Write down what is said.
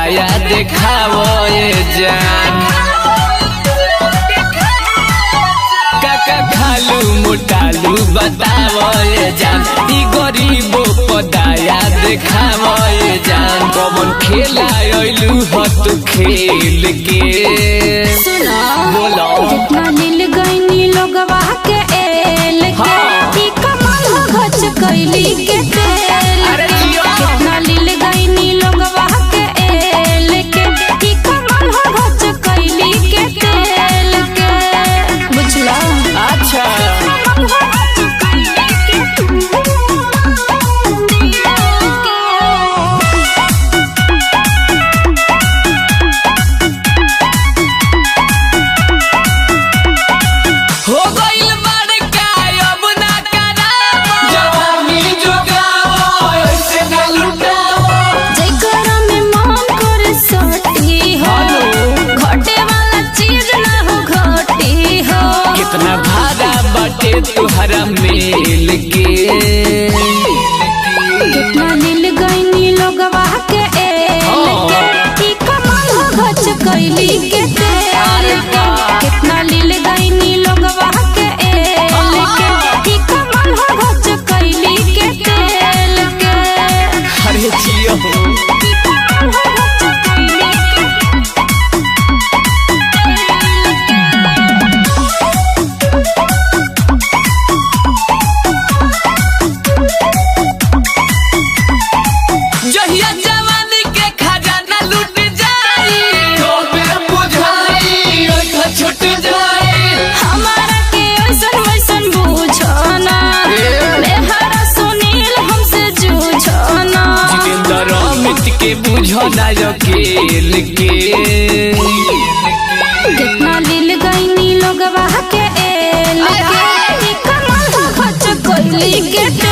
पदाया देखावो ये जान। काका खालू मोटालू बतावो ये जान। ई गरीबो पदाया देखावो ये जान। कौन खेला आइलू हो तू खेल के बोलो कितना नील गईनी लोगवा के एल के ई कमाल हो घच कैली के तेल के। कितना नील गईनी लोगवा के एल के ई कमाल हो घच कैली के तेल के बुझला। अच्छा कितना भाड़ा बाटे तुहरा मेल के। कितना नील गईनी लोगवा के एल के ई कमाल हो घच कैली के तेल के। कितना नील गईनी लोगवा के एल के ई कमाल हो घच कैली के तेल के। अरे जियो के बुझो ना अकेल के। कितना नील गईनी लोगवा के एल के ई कमाल हो घच कैली के।